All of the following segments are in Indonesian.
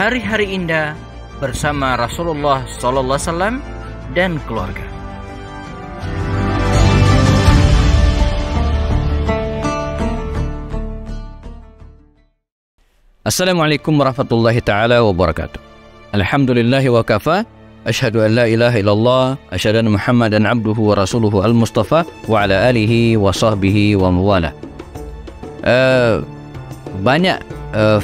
hari-hari indah bersama Rasulullah SAW dan keluarga. Assalamualaikum warahmatullahi ta'ala wabarakatuh. Alhamdulillahi wa kafa. Asyhadu an la ilaha illallah. Asyhadu anna Muhammadan abduhu wa rasuluhu al-mustafa. Wa ala alihi wa sahbihi wa mawala. Banyak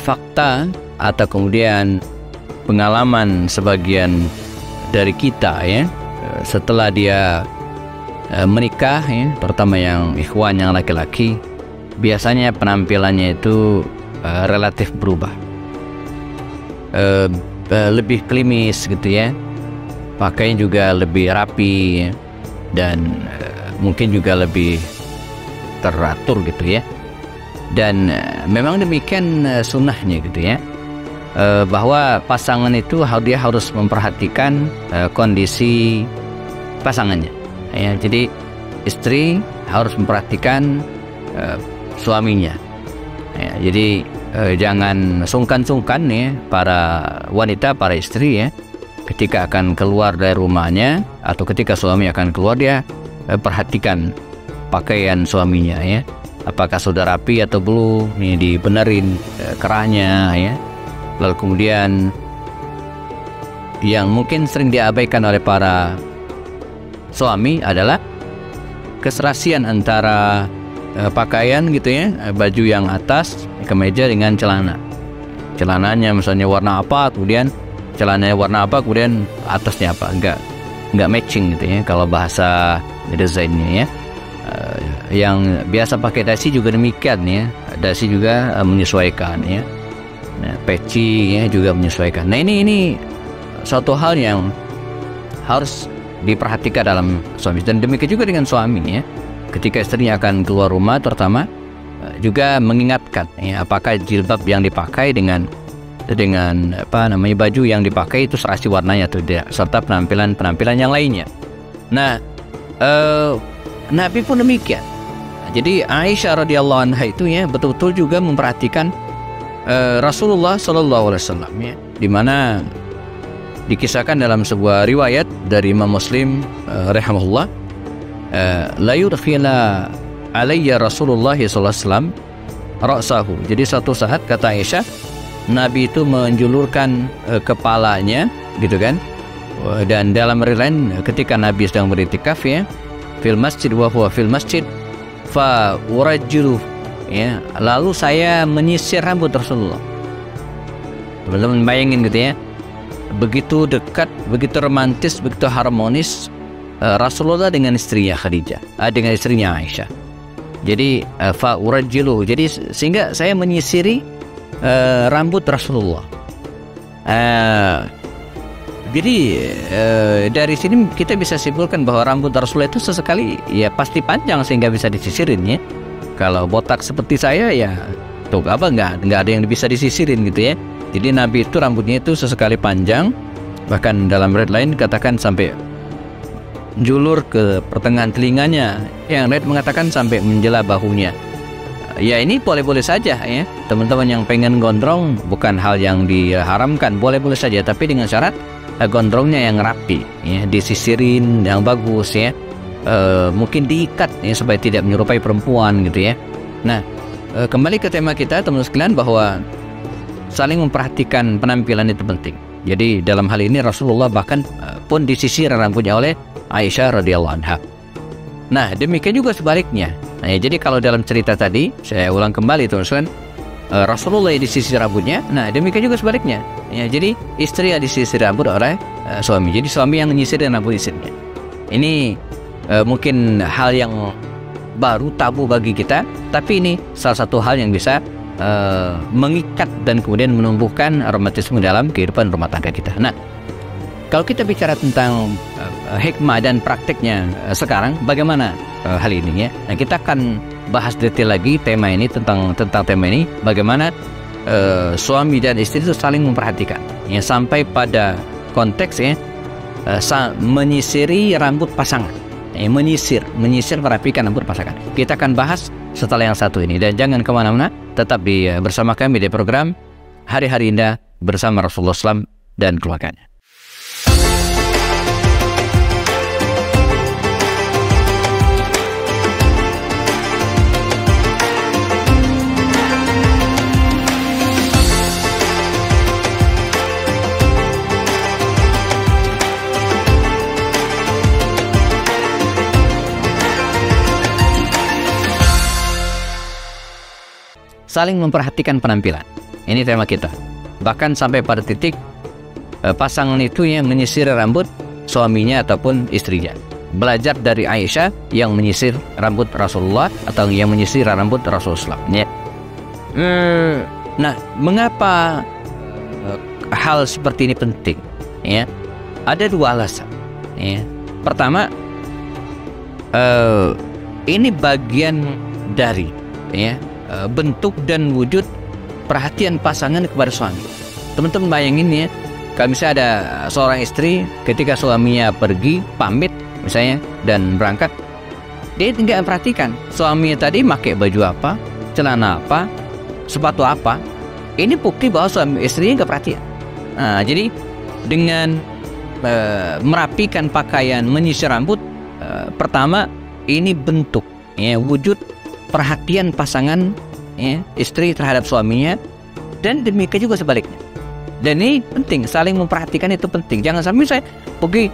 fakta atau kemudian pengalaman sebagian dari kita ya, setelah dia menikah ya, terutama yang ikhwan yang laki-laki, biasanya penampilannya itu relatif berubah, lebih klimis gitu ya, pakaian juga lebih rapi ya, dan mungkin juga lebih teratur gitu ya. Dan memang demikian sunnahnya gitu ya, bahwa pasangan itu dia harus memperhatikan kondisi pasangannya ya. Jadi istri harus memperhatikan suaminya ya. Jadi jangan sungkan-sungkan ya para wanita, para istri ya, ketika akan keluar dari rumahnya atau ketika suami akan keluar, dia perhatikan pakaian suaminya ya, apakah sudah rapi atau belum, nih dibenerin kerahnya ya. Lalu kemudian yang mungkin sering diabaikan oleh para suami adalah keserasian antara pakaian gitu ya, baju yang atas kemeja dengan celananya misalnya warna apa, kemudian celananya warna apa, kemudian atasnya apa, enggak matching gitu ya kalau bahasa desainnya ya. Yang biasa pakai dasi juga demikian ya, dasi juga menyesuaikan ya, nah, peci ya juga menyesuaikan. Nah ini suatu hal yang harus diperhatikan dalam suami, dan demikian juga dengan suami ya. Ketika istrinya akan keluar rumah, terutama juga mengingatkan ya, apakah jilbab yang dipakai dengan baju yang dipakai itu serasi warnanya atau tidak, serta penampilan yang lainnya. Nah, Nabi pun demikian. Jadi Aisyah radhiyallahu anha itu ya betul-betul juga memperhatikan Rasulullah sallallahu alaihi wasallam ya, di mana dikisahkan dalam sebuah riwayat dari Imam Muslim rahimahullah, la yudkhila alayya Rasulullah sallallahu alaihi wasallam ra'sahu. Jadi suatu saat kata Aisyah, Nabi itu menjulurkan kepalanya gitu kan. Dan dalam riwayat ketika Nabi sedang beriktikaf ya, fil masjid wa huwa fil masjid fa urajjilu ya, lalu saya menyisir rambut Rasulullah. Teman-teman bayangin gitu ya, begitu dekat, begitu romantis, begitu harmonis Rasulullah dengan istrinya Khadijah, dengan istrinya Aisyah. Jadi fa urajjilu, jadi sehingga saya menyisiri rambut Rasulullah. Jadi dari sini kita bisa simpulkan bahwa rambut Rasulullah itu sesekali ya pasti panjang sehingga bisa disisirin ya. Kalau botak seperti saya ya tuh apa nggak ada yang bisa disisirin gitu ya. Jadi Nabi itu rambutnya itu sesekali panjang, bahkan dalam riwayat lain katakan sampai julur ke pertengahan telinganya, yang lain mengatakan sampai menjela bahunya. Ya ini boleh-boleh saja ya, teman-teman yang pengen gondrong, bukan hal yang diharamkan, boleh-boleh saja, tapi dengan syarat gondrongnya yang rapi ya, disisirin yang bagus ya, mungkin diikat ya supaya tidak menyerupai perempuan gitu ya. Nah, kembali ke tema kita teman-teman sekalian, bahwa saling memperhatikan penampilan itu penting. Jadi dalam hal ini Rasulullah bahkan pun disisir rambutnya oleh Aisyah radhiyallahu anha. Nah, demikian juga sebaliknya. Nah, ya, jadi kalau dalam cerita tadi, saya ulang kembali teman-teman, Rasulullah yang disisir rambutnya. Nah, demikian juga sebaliknya. Ya, jadi istri yang disisir rambut oleh suami. Jadi suami yang menyisir rambut istrinya. Ini mungkin hal yang baru, tabu bagi kita, tapi ini salah satu hal yang bisa mengikat dan kemudian menumbuhkan romantisme dalam kehidupan rumah tangga kita. Nah, kalau kita bicara tentang hikmah dan praktiknya sekarang, bagaimana hal ini ya? Nah, kita akan bahas detail lagi tema ini, tentang tema ini, bagaimana suami dan istri itu saling memperhatikan ya, sampai pada konteks ya menyisiri rambut pasangan ya, menyisir merapikan rambut pasangan. Kita akan bahas setelah yang satu ini, dan jangan kemana-mana, tetap bersama kami di program Hari-Hari Indah bersama Rasulullah SAW dan keluarganya. Saling memperhatikan penampilan. Ini tema kita. Bahkan sampai pada titik pasangan itu yang menyisir rambut suaminya ataupun istrinya. Belajar dari Aisyah yang menyisir rambut Rasulullah atau yang menyisir rambut Rasulullah. Ya. Nah, mengapa hal seperti ini penting? Ya, ada dua alasan. Ya. Pertama, ini bagian dari bentuk dan wujud perhatian pasangan kepada suami. Teman-teman bayangin ya, kalau misalnya ada seorang istri ketika suaminya pergi pamit misalnya dan berangkat, dia tidak perhatikan suaminya tadi pakai baju apa, celana apa, sepatu apa. Ini bukti bahwa suami istrinya nggak perhatian. Nah, jadi dengan merapikan pakaian, menyisir rambut, pertama ini bentuk wujud perhatian pasangan istri terhadap suaminya, dan demikian juga sebaliknya. Dan ini penting, saling memperhatikan itu penting. Jangan sampai saya pergi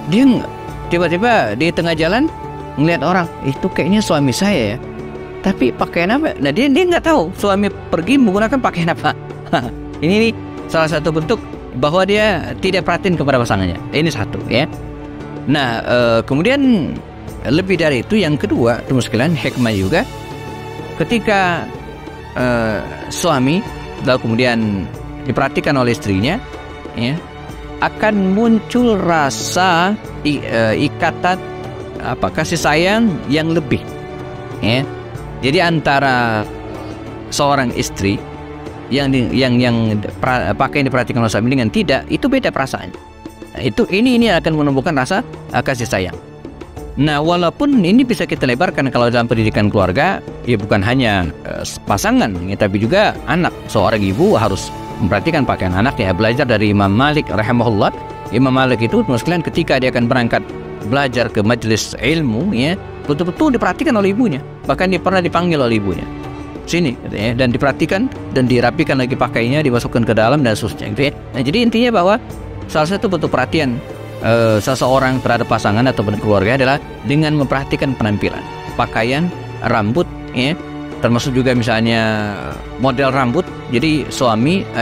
dia tiba-tiba di tengah jalan ngelihat orang, itu kayaknya suami saya ya, tapi pakaian apa? Nah dia nggak tahu suami pergi menggunakan pakaian apa. Ini salah satu bentuk bahwa dia tidak perhatian kepada pasangannya. Ini satu ya. Nah kemudian lebih dari itu, yang kedua, teman sekalian, hikmah juga ketika suami lalu kemudian diperhatikan oleh istrinya, ya, akan muncul rasa ikatan kasih sayang yang lebih. Ya. Jadi antara seorang istri yang pakaian diperhatikan oleh suami dengan tidak, itu beda perasaannya. Nah, ini akan menumbuhkan rasa kasih sayang. Nah, walaupun ini bisa kita lebarkan kalau dalam pendidikan keluarga, ya bukan hanya pasangan, ya, tapi juga anak. Seorang ibu harus memperhatikan pakaian anak, ya. Belajar dari Imam Malik rahimahullah. Imam Malik itu sekalian ketika dia akan berangkat belajar ke majelis ilmu, ya, betul-betul diperhatikan oleh ibunya. Bahkan dia pernah dipanggil oleh ibunya, sini, gitu, ya, dan diperhatikan dan dirapikan lagi pakainya, dimasukkan ke dalam dan seterusnya, gitu, ya. Nah, jadi intinya bahwa salah satu bentuk perhatian seseorang terhadap pasangan atau keluarga adalah dengan memperhatikan penampilan, pakaian, rambut, ya, termasuk juga misalnya model rambut. Jadi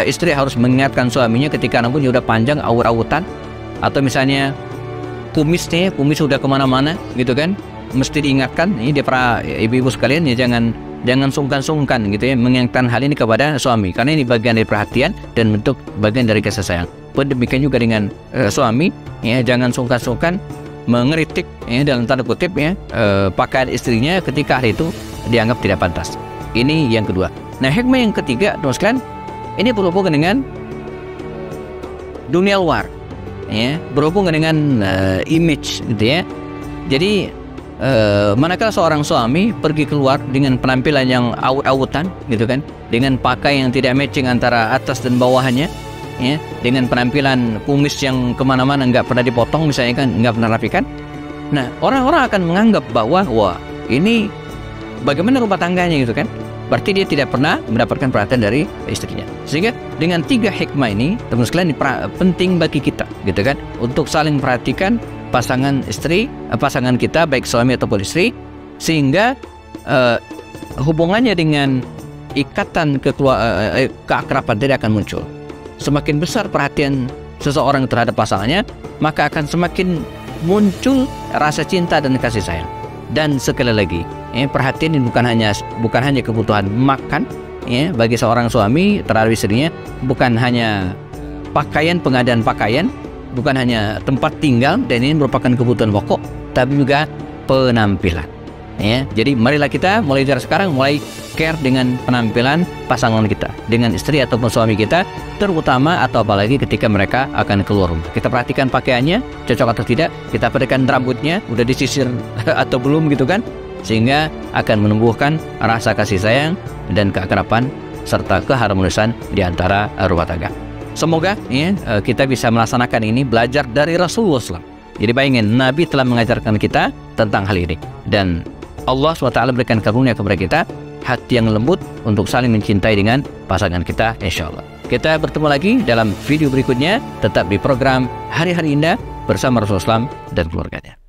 istri harus mengingatkan suaminya ketika rambutnya udah panjang, awut-awutan, atau misalnya kumis udah kemana-mana, gitu kan, mesti diingatkan. Ini dia para ibu-ibu sekalian, ya, jangan sungkan-sungkan, gitu ya, mengingatkan hal ini kepada suami, karena ini bagian dari perhatian dan bentuk bagian dari kasih sayang. Demikian juga dengan suami, ya, jangan sungkan-sungkan mengeritik, ya, dalam tanda kutip, ya, pakaian istrinya ketika hari itu dianggap tidak pantas. Ini yang kedua. Nah, hikmah yang ketiga, teman sekalian, ini berhubungan dengan dunia luar, ya, berhubungan dengan image, gitu ya. Jadi manakala seorang suami pergi keluar dengan penampilan yang awut-awutan, gitu kan, dengan pakaian yang tidak matching antara atas dan bawahannya, ya, dengan penampilan kumis yang kemana-mana nggak pernah dipotong misalnya, kan, nggak pernah rapikan. Nah, orang-orang akan menganggap bahwa wah, ini bagaimana rumah tangganya, gitu kan. Berarti dia tidak pernah mendapatkan perhatian dari istrinya. Sehingga dengan tiga hikmah ini, teman sekalian, penting bagi kita, gitu kan, untuk saling perhatikan pasangan kita, baik suami ataupun istri, sehingga hubungannya dengan ikatan keakraban tidak akan muncul. Semakin besar perhatian seseorang terhadap pasangannya, maka akan semakin muncul rasa cinta dan kasih sayang. Dan sekali lagi, perhatian ini bukan hanya kebutuhan makan, ya, bagi seorang suami terhadap istrinya, bukan hanya pakaian, pengadaan pakaian, bukan hanya tempat tinggal, dan ini merupakan kebutuhan pokok, tapi juga penampilan. Ya, jadi marilah kita mulai dari sekarang mulai care dengan penampilan pasangan kita, dengan istri ataupun suami kita, terutama atau apalagi ketika mereka akan keluar rumah. Kita perhatikan pakaiannya, cocok atau tidak, kita perhatikan rambutnya, udah disisir atau belum, gitu kan, sehingga akan menumbuhkan rasa kasih sayang dan keakraban serta keharmonisan di antara rumah tangga. Semoga ya, kita bisa melaksanakan ini, belajar dari Rasulullah SAW. Jadi bayangin, Nabi telah mengajarkan kita tentang hal ini, dan Allah SWT berikan karunia kepada kita hati yang lembut untuk saling mencintai dengan pasangan kita, insya Allah. Kita bertemu lagi dalam video berikutnya, tetap di program Hari-Hari Indah bersama Rasulullah SAW dan keluarganya.